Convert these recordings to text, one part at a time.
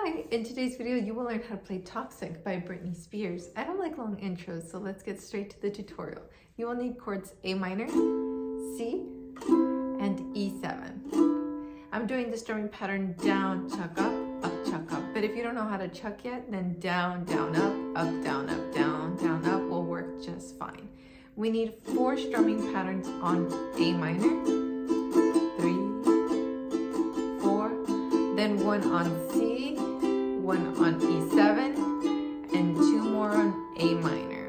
Hi, in today's video you will learn how to play Toxic by Britney Spears. I don't like long intros, so let's get straight to the tutorial. You will need chords A minor, C, and E7. I'm doing the strumming pattern down, chuck up. But if you don't know how to chuck yet, then down, down, up, down, up will work just fine. We need 4 strumming patterns on A minor, 3, 4, then 1 on C, 1 on E7, and 2 more on A minor.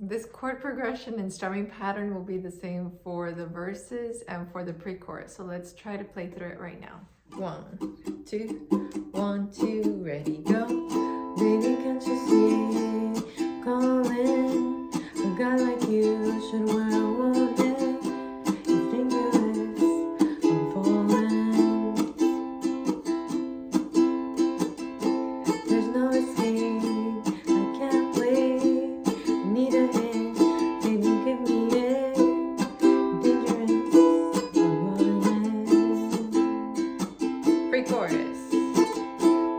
This chord progression and strumming pattern will be the same for the verses and for the pre-chorus. So let's try to play through it right now. 1, 2, 1, 2, ready, go. Baby, can't you see? Calling a guy like you should wear a warning. You think I'm falling. There's no escape. I can't wait. I need a hand. Baby, give me it. Dangerous. I'm rolling in. Pre-chorus.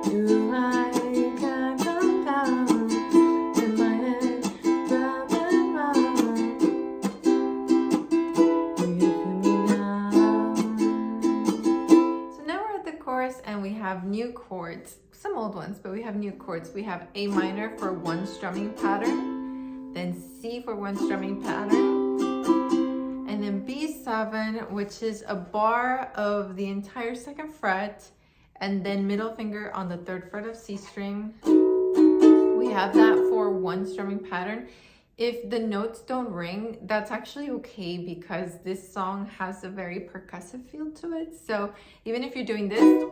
Do I can't come down with my head round and round? Do you feel me now? So now we're at the chorus and we have new chords, some old ones, but we have new chords. We have A minor for 1 strumming pattern, then C for 1 strumming pattern, and then B7, which is a bar of the entire 2nd fret, and then middle finger on the 3rd fret of C string. We have that for 1 strumming pattern. If the notes don't ring, that's actually okay because this song has a very percussive feel to it. So even if you're doing this,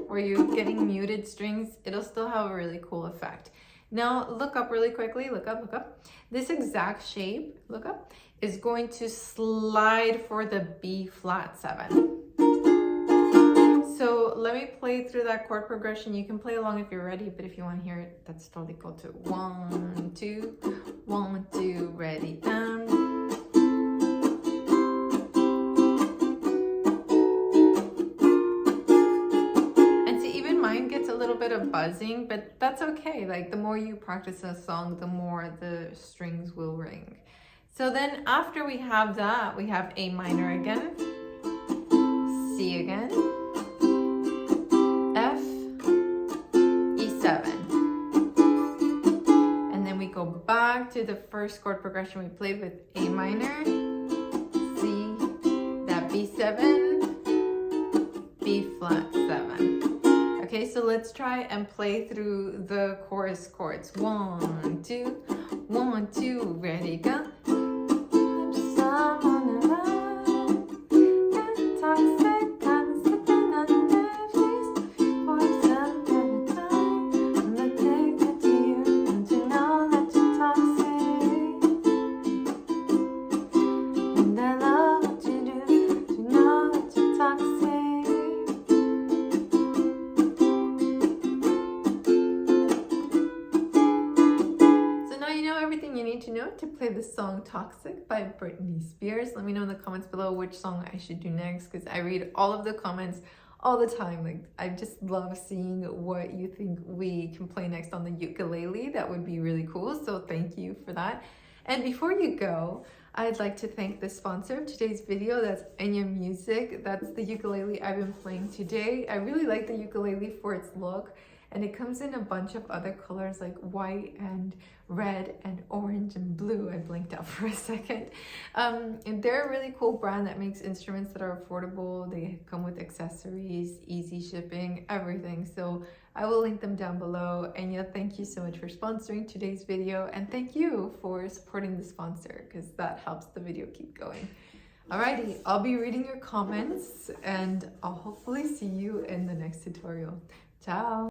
or you're getting muted strings, it'll still have a really cool effect. Now look up really quickly, look up. This exact shape, look up, is going to slide for the B flat 7. So let me play through that chord progression. You can play along if you're ready, but if you want to hear it, that's totally cool too. 1, 2, 1, 2, ready, down. And see, even mine gets a little bit of buzzing, but that's okay. Like the more you practice a song, the more the strings will ring. So then after we have that, we have A minor again, C again, F, E7. And then we go back to the first chord progression we played with A minor, C, that B7, B flat 7. Okay, so let's try and play through the chorus chords. 1, 2, 1, 2, ready, go. Someone around and toxic, I'm slipping under face. Poison every time. I'm addicted to you. Don't you know that you're toxic? And I love what you do. Do you know that you're toxic? Everything you need to know to play the song Toxic by Britney Spears. Let me know in the comments below which song I should do next, because I read all of the comments all the time. Like, I just love seeing what you think we can play next on the ukulele. That would be really cool, so thank you for that. And before you go, I'd like to thank the sponsor of today's video. That's Music. That's the ukulele I've been playing today. I really like the ukulele for its look, and it comes in a bunch of other colors like white and red and orange and blue. I blinked out for a second. And they're a really cool brand that makes instruments that are affordable. They come with accessories, easy shipping, everything. So I will link them down below. And yeah, thank you so much for sponsoring today's video. And thank you for supporting the sponsor, because that helps the video keep going. Alrighty, I'll be reading your comments and I'll hopefully see you in the next tutorial. Ciao!